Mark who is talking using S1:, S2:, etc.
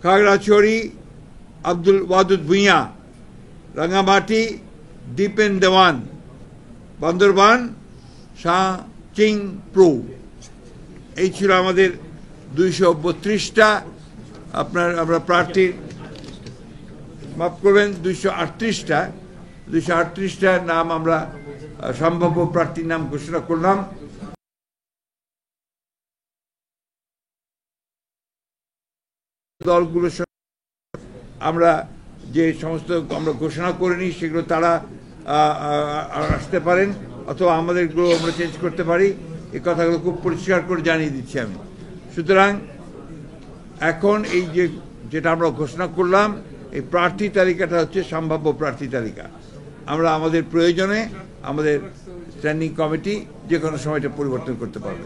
S1: খাগড়াছড়ি আব্দুল ওয়াদুদ ভুঁইয়া, রাঙ্গামাটি দীপেন দেওয়ান, বান্দরবান শাহ চিং প্রু। এই ছিল আমাদের 232টা আমরা প্রার্থীর, মাফ করবেন 238টার নাম আমরা সম্ভাব্য প্রার্থীর নাম ঘোষণা করলাম। দলগুলোর আমরা যে সমস্ত আমরা ঘোষণা করিনি সেগুলো তারা আসতে পারেন, অথবা আমাদেরগুলো আমরা চেঞ্জ করতে পারি। এই কথাগুলো খুব পরিষ্কার করে জানিয়ে দিচ্ছি আমি। সুতরাং এখন এই যেটা আমরা ঘোষণা করলাম, এই প্রার্থী তালিকাটা হচ্ছে সম্ভাব্য প্রার্থী তালিকা। আমরা আমাদের প্রয়োজনে আমাদের স্ট্যান্ডিং কমিটি যে কোনো সময়টা পরিবর্তন করতে পারবে।